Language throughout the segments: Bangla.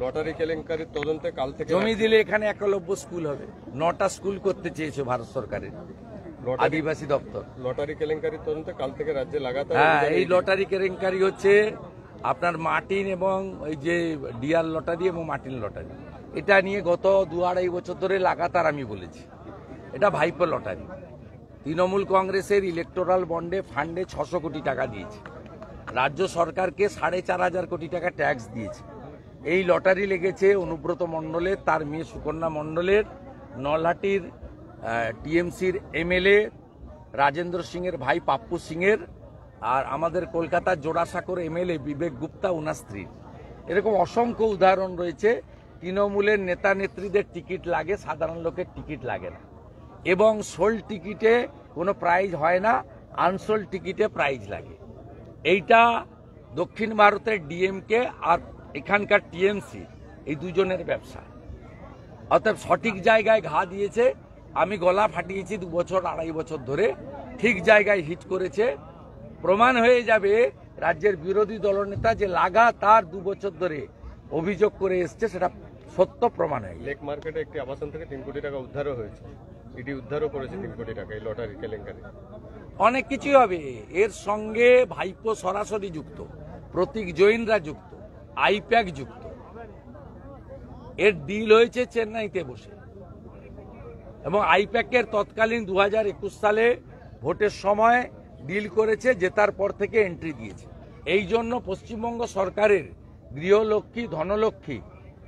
লটারি কেলেঙ্কারির তদন্তে কাল থেকে জমি দিলে এখানে একলব্য স্কুল হবে, 9টা স্কুল করতে চেয়েছে ভারত সরকারের আদিবাসী দপ্তর। লটারি কেলেঙ্কারির তদন্তে কাল থেকে রাজ্যে লাগাতার হ্যাঁ, এই লটারি কেলেঙ্কারি হচ্ছে আপনার মার্টিন এবং ওই যে ডিআর লটারি এবং মার্টিন লটারি, এটা নিয়ে গত 2-2.5 বছর ধরে লাগাতার আমি বলেছি এটা ভাইপো লটারি। তৃণমূল কংগ্রেসের ইলেকটোরাল বন্ডে ফান্ডে 600 কোটি টাকা দিয়েছে, রাজ্য সরকারকে 4,500 কোটি টাকা ট্যাক্স দিয়েছে। এই লটারি লেগেছে অনুব্রত মণ্ডলের, তার মেয়ে সুকন্যা মণ্ডলের, নলহাটির টিএমসির এমএলএ রাজেন্দ্র সিংয়ের ভাই পাপ্পু সিংয়ের, আর আমাদের কলকাতার জোড়াসাঁকোর এমএলএ বিবেক গুপ্তা ওনার স্ত্রীর। এরকম অসংখ্য উদাহরণ রয়েছে। তৃণমূলের নেতা নেত্রীদের টিকিট লাগে, সাধারণ লোকের টিকিট লাগে না, এবং সোল্ড টিকিটে কোনো প্রাইজ হয় না, আনসোল্ড টিকিটে প্রাইজ লাগে। এইটা দক্ষিণ ভারতের ডিএমকে আর এখানকার টিএমসি এই দুজনের ব্যবসা। অর্থাৎ সঠিক জায়গায় ঘা দিয়েছে। আমি গলা ফাটিয়েছি 2-2.5 বছর ধরে, ঠিক জায়গায় হিট করেছে। প্রমাণ হয়ে যাবে রাজ্যের বিরোধী দলনেতা যে লাগাতার 2 বছর ধরে অভিযোগ করে এসছে, সেটা সত্য প্রমাণ হয়ে গেছে। লেক মার্কেটে একটি আবাসন থেকে 3 কোটি টাকা উদ্ধারও হয়েছে, ইডি উদ্ধারও করেছে 3 কোটি টাকা এই লটারি কেলেঙ্কারি। অনেক কিছুই হবে এর সঙ্গে। ভাইপো সরাসরি যুক্ত, প্রতীক জৈনরা যুক্ত, আইপ্যাক যুক্ত। এর ডিল হয়েছে চেন্নাইতে বসে, এবং আইপ্যাকের তৎকালীন 2021 সালে ভোটের সময় ডিল করেছে, জেতার পর থেকে এন্ট্রি দিয়েছে। এই জন্য পশ্চিমবঙ্গ সরকারের গৃহলক্ষ্মী, ধনলক্ষ্মী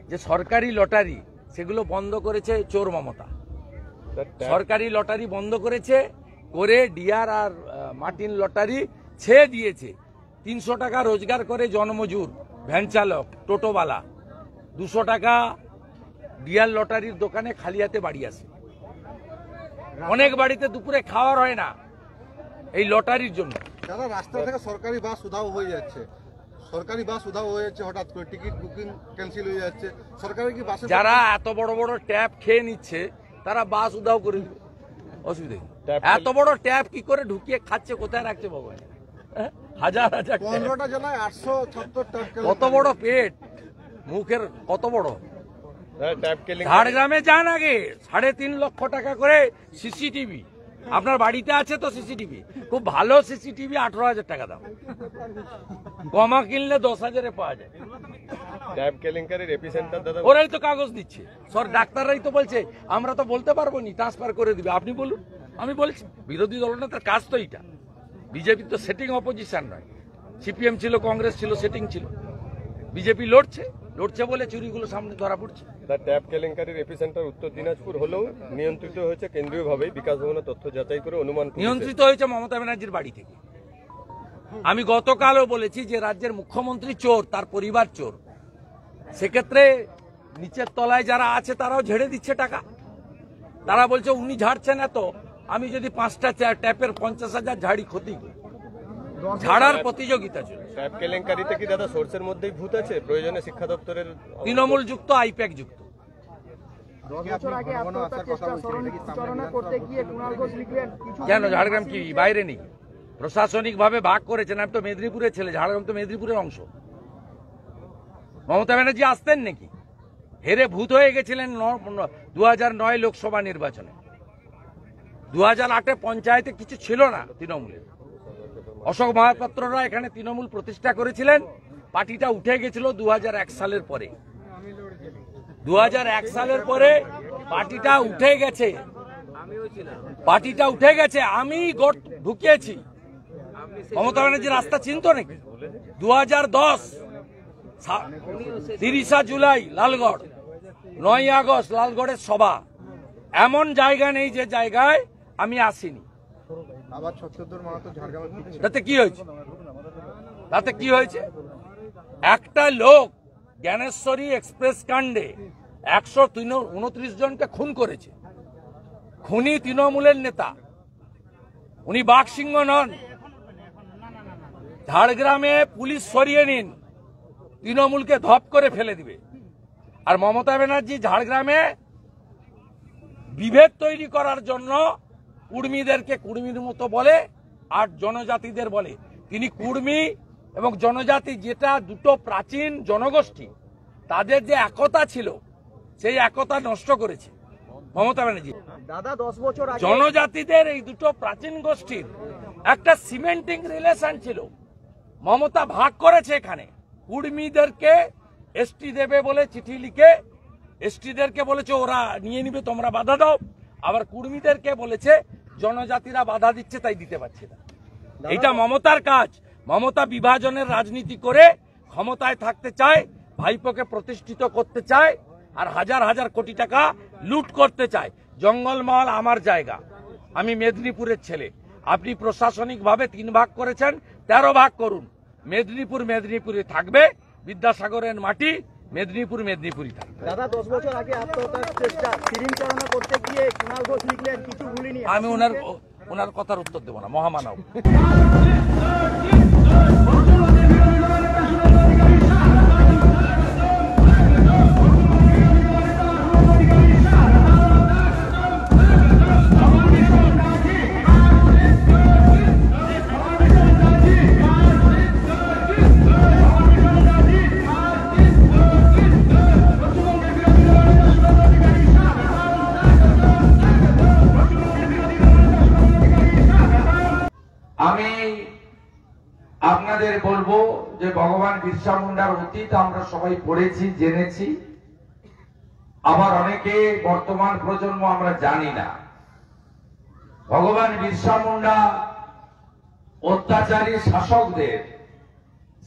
যে সরকারি লটারি, সেগুলো বন্ধ করেছে চোর মমতা। সরকারি লটারি বন্ধ করেছে, করে ডিআর আর মার্টিন লটারি ছেড়ে দিয়েছে। 300 টাকা রোজগার করে জনমজুর, ভ্যান চালক, টোটোওয়ালা, 200 টাকা ডিআর লটারির দোকানে খালি হাতে বাড়ি আসে। অনেক বাড়িতে দুপুরে খাওয়ার হয় না এই লটারির জন্য। দাদা, রাস্তা থেকে সরকারি বাস উধাও হয়ে যাচ্ছে, হঠাৎ করে টিকিট বুকিং ক্যান্সেল হয়ে যাচ্ছে। সরকারি কি বাসে যারা এত বড় বড় ট্যাপ খেয়ে নিচ্ছে তারা বাস উধাও করে দিবে, অসুবিধা নেই। এত বড় ট্যাপ কি করে ঢুকিয়ে খাচ্ছে, কোথায় রাখছে ভগবান? হাজার হাজার 15টা জেলায় 876 ট্যাপ। কত বড় পেট, মুখের কত বড়। ঝাড়গ্রামে যান আগে, 3.5 লক্ষ টাকা করে সিসিটিভি। আপনার বাড়িতে আছে তো সিসিটিভি? খুব ভালো সিসিটিভি 18,000 টাকা দাম, কমা কিনলে 10,000-এ পাওয়া যায়। ট্যাব কেলেঙ্কারির এপিসেন্টার দাদা, ওরাই তো কাগজ দিচ্ছে, ডাক্তাররাই তো বলছে। আমরা তো বলতে পারবো নি, ট্রান্সফার করে দিবে। আপনি বলুন, আমি বলছি বিরোধী দলনেতার কাজ তো এইটা। বিজেপি তো সেটিং অপোজিশন নয়, সিপিএম ছিল, কংগ্রেস ছিল, সেটিং ছিল। বিজেপি লড়ছে বলে চুরিগুলো সামনে ধরা পড়ছে। ট্যাব কেলেঙ্কারির এপিসেন্টার উত্তর দিনাজপুর হলেও নিয়ন্ত্রিত হয়েছে কেন্দ্রীয়ভাবে। বিকাশ ভবনের তথ্য যাচাই করে অনুমান নিয়ন্ত্রিত হয়েছে মমতা ব্যানার্জির বাড়ি থেকে। আমি গতকালও বলেছি যে রাজ্যের মুখ্যমন্ত্রী চোর, তার পরিবার চোর। সেক্ষেত্রে নিচের তলায় যারা আছে তারাও ঝেড়ে দিচ্ছে টাকা। তারা বলছে উনি ঝাড়ছেন এত, আমি যদি 5টা ট্যাপের 50,000 ঝাড়ি, ক্ষতি ঝাড়ার প্রতিযোগিতা চলছে। ট্যাব কেলেঙ্কারিতে কি দাদা সোর্সের মধ্যেই ভূত আছে? প্রয়োজনে শিক্ষা দপ্তরের তৃণমূল যুক্ত, আইপ্যাক যুক্ত। কেন ঝাড়গ্রাম কি বাইরে নেই? প্রশাসনিক ভাবে ভাগ করেছেন। আমি তো মেদিনীপুরের ছেলে, ঝাড়গ্রাম তো মেদিনীপুরের অংশ। মমতা ব্যানার্জি আসতেন নাকি? হেরে ভূত হয়ে গেছিলেন 2009 লোকসভা নির্বাচনে। 2008-এ পঞ্চায়েতে কিছু ছিল না তৃণমূলের। অশোক মহাপাত্ররা এখানে তৃণমূল প্রতিষ্ঠা করেছিলেন। পার্টিটা উঠে গেছিল 2001 সালের পরে। 2001 সালের পরে পার্টিটা উঠে গেছে। আমি ঢুকিয়েছি। মমতা ব্যানার্জি রাস্তা চিনত নাকি? 2010 30 জুলাই লালগড়, 9 আগস্ট লালগড়ের সভা। এমন জায়গা নেই যে জায়গায় আমি আসিনি। তাতে কি হয়েছে? একটা লোক জ্ঞানেশ্বরী এক্সপ্রেস কাণ্ডে 129 জনকে খুন করেছে। খুনি তৃণমূলের নেতা, উনি বাঘসিংহ নন। ঝাড়গ্রামে পুলিশ সরিয়ে নিন, তৃণমূলকে ধপ করে ফেলে দিবে। আর মমতা ব্যানার্জি ঝাড়গ্রামে বিভেদ তৈরি করার জন্য কুর্মীদেরকে কুর্মীর মতো বলে, আর জনজাতিদের বলে। তিনি কুর্মী এবং জনজাতি, যেটা দুটো প্রাচীন জনগোষ্ঠী, তাদের যে একতা ছিল সেই একতা নষ্ট করেছে মমতা ব্যানার্জি। দাদা 10 বছর আগে জনজাতিদের এই দুটো প্রাচীন গোষ্ঠীর একটা সিমেন্টিং রিলেশন ছিল, মমতা ভাগ করেছে। এখানে কুর্মীদেরকে এসটি দেবে বলে চিঠি লিখে এসটিদেরকে বলেছে ওরা নিয়ে নিবে, তোমরা বাধা দাও। আবার কুর্মীদেরকে বলেছে জনজাতিরা বাধা দিচ্ছে তাই দিতে পারছে না। এটা মমতার কাজ। মমতা বিভাজনের রাজনীতি করে ক্ষমতায় থাকতে চায়, ভাইপোকে প্রতিষ্ঠিত করতে চায়, আর হাজার হাজার কোটি টাকা লুট করতে চায়। জঙ্গলমহল আমার জায়গা, আমি মেদিনীপুরের ছেলে। আপনি প্রশাসনিকভাবে 3 ভাগ করেছেন, 13 ভাগ করুন। মেদিনীপুর মেদিনীপুরে থাকবে, বিদ্যাসাগরের মাটি মেদিনীপুর মেদিনীপুরই থাকবে। দাদা 10 বছর আগে আত্মহত্যার চেষ্টা সিরিঞ্জ চালনা করতে গিয়ে কুণাল ঘোষ লিখলেন কিছু ভুলিনি। আমি ওনার কথার উত্তর দেব না, মহামানব। আমি আপনাদের বলবো যে ভগবান বিরসা মুন্ডার অতীত আমরা সবাই পড়েছি, জেনেছি। আবার অনেকে বর্তমান প্রজন্ম আমরা জানি না। ভগবান বিরসা মুন্ডা অত্যাচারী শাসকদের,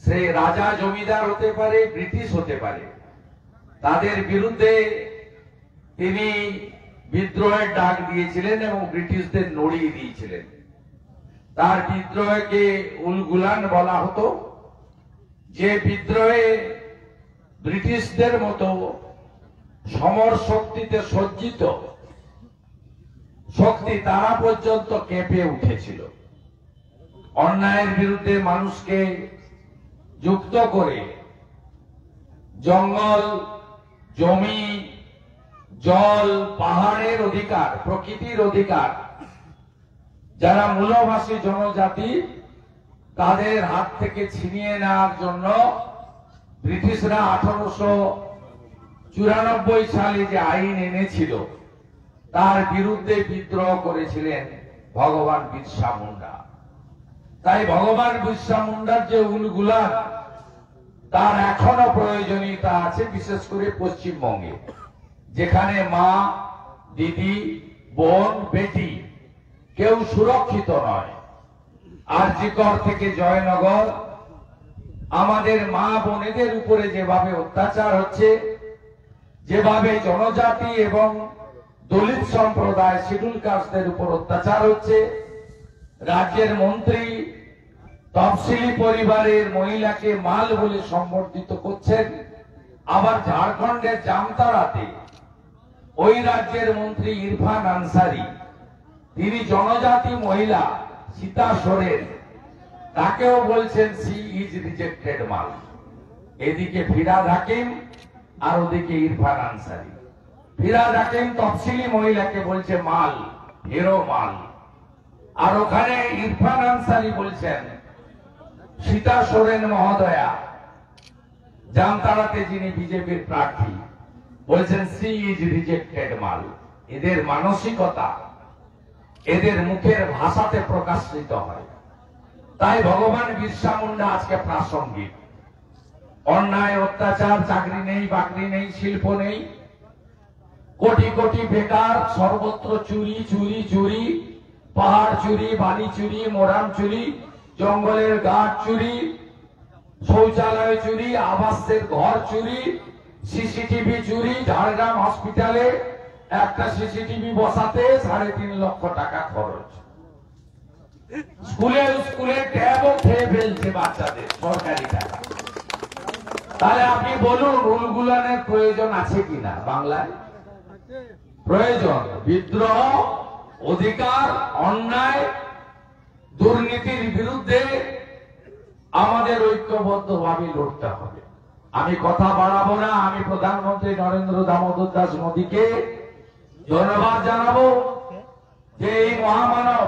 সে রাজা জমিদার হতে পারে, ব্রিটিশ হতে পারে, তাদের বিরুদ্ধে তিনি বিদ্রোহের ডাক দিয়েছিলেন এবং ব্রিটিশদের নড়িয়ে দিয়েছিলেন। তার বিদ্রোহকে উলগুলান বলা হতো, যে বিদ্রোহে ব্রিটিশদের মতো সমর শক্তিতে সজ্জিত শক্তি তারা পর্যন্ত কেঁপে উঠেছিল। অন্যায়ের বিরুদ্ধে মানুষকে যুক্ত করে জঙ্গল, জমি, জল, পাহাড়ের অধিকার, প্রকৃতির অধিকার যারা মূলভাষী জনজাতি তাদের হাত থেকে ছিনিয়ে নেওয়ার জন্য ব্রিটিশরা 1894 সালে যে আইন এনেছিল তার বিরুদ্ধে বিদ্রোহ করেছিলেন ভগবান বিরসা মুন্ডা। তাই ভগবান বিরসা মুন্ডার যে উলগুলান তার এখনো প্রয়োজনীয়তা আছে, বিশেষ করে পশ্চিমবঙ্গে, যেখানে মা, দিদি, বোন, বেটি কেউ সুরক্ষিত নয়। আরজিকর থেকে জয়নগর আমাদের মা বোনেদের উপরে যেভাবে অত্যাচার হচ্ছে, যেভাবে জনজাতি এবং দলিত সম্প্রদায়, শিডিউল কাস্টদের উপর অত্যাচার হচ্ছে, রাজ্যের মন্ত্রী তফসিলি পরিবারের মহিলাকে মাল বলে সম্বর্ধিত করছেন। আবার ঝাড়খণ্ডের জামতারাতে ওই রাজ্যের মন্ত্রী ইরফান আনসারি, তিনি জনজাতি মহিলা সীতা সোরেন, তাকেও বলছেন সি ইজ রিজেক্টেড মাল। এদিকে ফিরাদ হাকিম আর ওদিকে ইরফান আনসারি। ফিরাদ হাকিম তফসিলি মহিলাকে বলছে মাল, হিরো মাল, আর ওখানে ইরফান আনসারি বলছেন সীতা সোরেন মহোদয়া, জামতারাতে যিনি বিজেপির প্রার্থী, বলছেন সি ইজ রিজেক্টেড মাল। এদের মানসিকতা এদের মুখের ভাষাতে প্রকাশিত হয়। তাই ভগবান বিরসা মুন্ডা আজকে প্রাসঙ্গিক। অন্যায়, অত্যাচার, চাকরি নেই, বাকরি নেই, শিল্প নেই, কোটি কোটি বেকার, সর্বত্র চুরি চুরি চুরি, পাহাড় চুরি, বালি চুরি, মোরাম চুরি, জঙ্গলের গাছ চুরি, শৌচালয় চুরি, আবাসের ঘর চুরি, সিসিটিভি চুরি। ঝাড়গ্রাম হসপিটালে একটা সিসিটিভি বসাতে 3.5 লক্ষ টাকা খরচ। স্কুলে ট্যাবও খেয়ে ফেলছে বাচ্চাদের সরকারি টাকা। তাহলে আপনি বলুন উলগুলানের প্রয়োজন আছে কিনা বাংলায়? প্রয়োজন। বিদ্রোহ, অধিকার, অন্যায়, দুর্নীতির বিরুদ্ধে আমাদের ঐক্যবদ্ধভাবে লড়তে হবে। আমি কথা বাড়াবো না। আমি প্রধানমন্ত্রী নরেন্দ্র দামোদর দাস মোদীকে ধন্যবাদ জানাবো যে এই মহামানব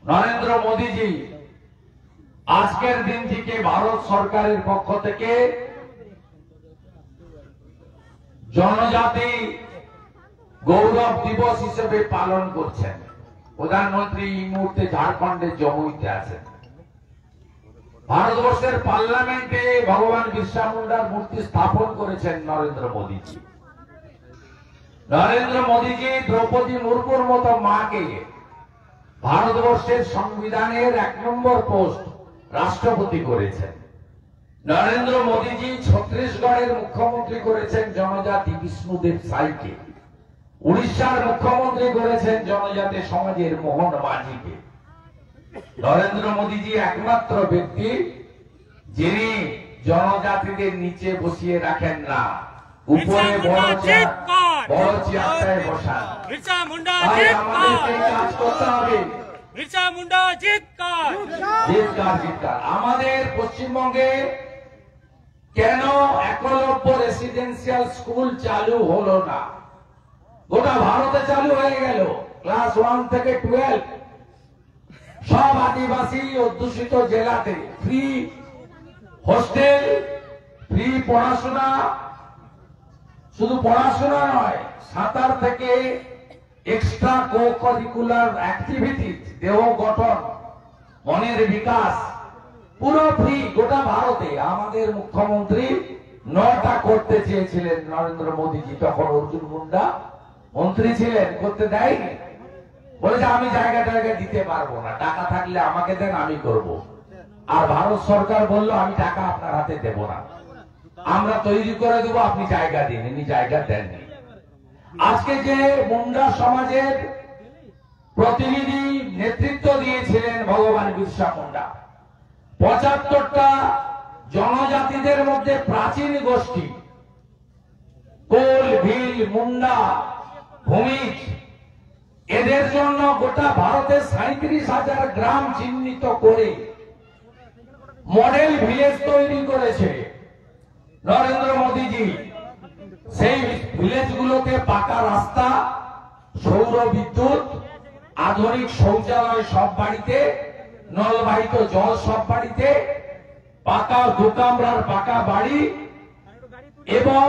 নরেন্দ্র মোদীজি আজকের দিনটিকে ভারত সরকারের পক্ষ থেকে জনজাতি গৌরব দিবস হিসেবে পালন করছেন। প্রধানমন্ত্রী এই মুহূর্তে ঝাড়খণ্ডের জমুইতে আছেন। ভারতবর্ষের পার্লামেন্টে ভগবান বিরসা মুন্ডার মূর্তি স্থাপন করেছেন নরেন্দ্র মোদীজি। নরেন্দ্র মোদীজি দ্রৌপদী মুর্মুর মতো মাকে ভারতবর্ষের সংবিধানের 1 নম্বর পোস্ট রাষ্ট্রপতি করেছেন। নরেন্দ্র মোদীজি ছত্তিশগড়ের মুখ্যমন্ত্রী করেছেন জনজাতি বিষ্ণুদেব সাইকে। উড়িষ্যার মুখ্যমন্ত্রী করেছেন জনজাতি সমাজের মোহন মাঝিকে। নরেন্দ্র মোদীজি একমাত্র ব্যক্তি যিনি জনজাতিদের নিচে বসিয়ে রাখেন না, উপরে বড় চেয়ারটায় বসান। बिरसा मुंडा তাই जित আমাদেরকে এই কাজ করতে হবে। बिरसा मुंडा जित জিতকার। আমাদের পশ্চিমবঙ্গে কেন একলব্য রেসিডেন্সিয়াল স্কুল চালু হলো না? গোটা ভারতে চালু হয়ে গেল। ক্লাস 1 থেকে 12 সব আদিবাসী অধ্যুষিত জেলাতে ফ্রি হোস্টেল, ফ্রি পড়াশোনা। শুধু পড়াশোনা নয়, সাঁতার থেকে এক্সট্রা কো কারিকুলার অ্যাক্টিভিটি, দেহ গঠন, মনের বিকাশ পুরো ফ্রি গোটা ভারতে। আমাদের মুখ্যমন্ত্রী 9টা করতে চেয়েছিলেন নরেন্দ্র মোদীজি, তখন অর্জুন মুন্ডা মন্ত্রী ছিলেন, করতে দেয়নি। বলেছে আমি জায়গা দিতে পারবো না, টাকা থাকলে আমাকে দেন, আমি করব। আর ভারত সরকার বলল আমি টাকা আপনার হাতে দেব না, আমরা তৈরি করে দেবো, আপনি জায়গা দিন। ইনি জায়গা দেননি। আজকে যে মুন্ডা সমাজের প্রতিনিধি নেতৃত্ব দিয়েছিলেন ভগবান বিরসা মুন্ডা, 75টা জনজাতিদের মধ্যে প্রাচীন গোষ্ঠী কোল, ভিল, মুন্ডা, ভূমিজ, এদের জন্য গোটা ভারতের 37,000 গ্রাম চিহ্নিত করে মডেল ভিলেজ তৈরি করেছে নরেন্দ্র মোদীজি। সেই ভিলেজগুলোতে পাকা রাস্তা, সৌর বিদ্যুৎ, আধুনিক শৌচালয় সব বাড়িতে, নলবাহিত জল সব বাড়িতে, পাকা দোকামরার পাকা বাড়ি এবং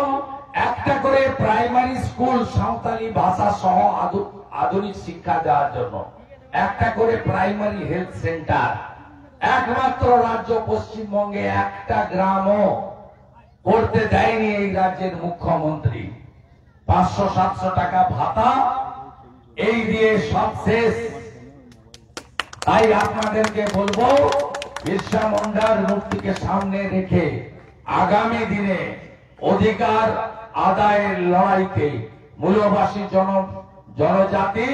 একটা করে প্রাইমারি স্কুল সাঁওতালি ভাষা সহ আধুনিক শিক্ষা দেওয়ার জন্য, একটা করে প্রাইমারি হেলথ সেন্টার। একমাত্র রাজ্য পশ্চিমবঙ্গে একটা গ্রামও করতে দেয়নি এই রাজ্যের মুখ্যমন্ত্রী। 500-700 টাকা ভাতা, এই দিয়ে সব শেষ। তাই আপনাদেরকে বলবো, বিরসা মুন্ডার মূর্তিকে সামনে রেখে আগামী দিনে অধিকার আদায়ের লড়াইতে মূলবাসী জনজাতি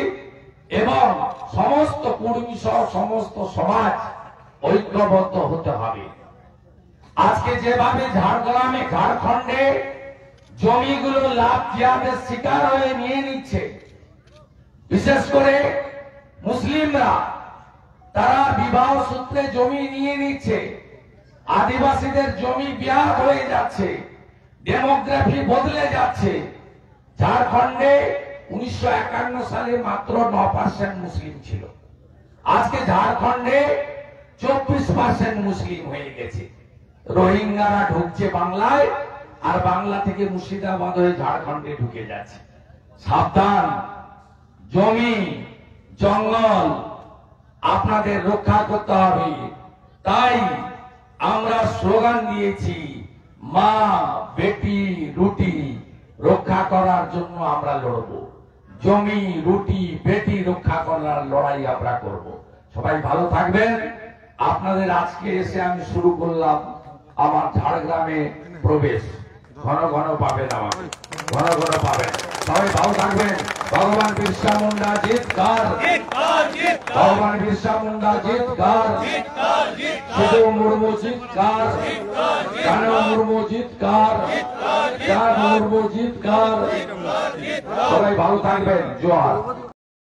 এবং সমস্ত কুর্মী সহ সমস্ত সমাজ ঐক্যবদ্ধ হতে হবে। আজকে যেভাবে ঝাড়খণ্ডে জমিগুলো লাভ জিহাদের শিকার হয়ে নিয়ে নিচ্ছে, বিশেষ করে মুসলিমরা, তারা বিবাহ সূত্রে জমি নিয়ে নিচ্ছে, আদিবাসীদের জমি বিয়ার হয়ে যাচ্ছে, ডেমোগ্রাফি বদলে যাচ্ছে। ঝাড়খণ্ডে 1951 সালে মাত্র 9% মুসলিম ছিল, আজকে ঝাড়খণ্ডে 24% মুসলিম হয়ে গেছে। রোহিঙ্গারা ঢুকছে বাংলায়, আর বাংলা থেকে মুর্শিদাবাদ হয়ে ঝাড়খণ্ডে ঢুকে যাচ্ছে। সাবধান, জমি জঙ্গল আপনাদের রক্ষা করতে হবে। তাই আমরা স্লোগান দিয়েছি, মা বেটি রুটি রক্ষা করার জন্য আমরা লড়ব। জমি, রুটি, বেটি রক্ষা করার লড়াই আমরা করব। সবাই ভালো থাকবেন। আপনাদের আজকে এসে আমি শুরু করলাম আমার ঝাড়গ্রামে প্রবেশ। ঘন ঘন পাবেন, আমাকে ঘন ঘন পাবেন। সবাই ভালো থাকবেন। ভগবান বিরসা মুন্ডা জিতকার, ভগবান বিরসা মুন্ডা জিতকার, শুধু মুর্মু জিতকার, কানু মুর্মু জিতকার, মুর্মু জিতকার। সবাই ভালো থাকবেন। জোহার।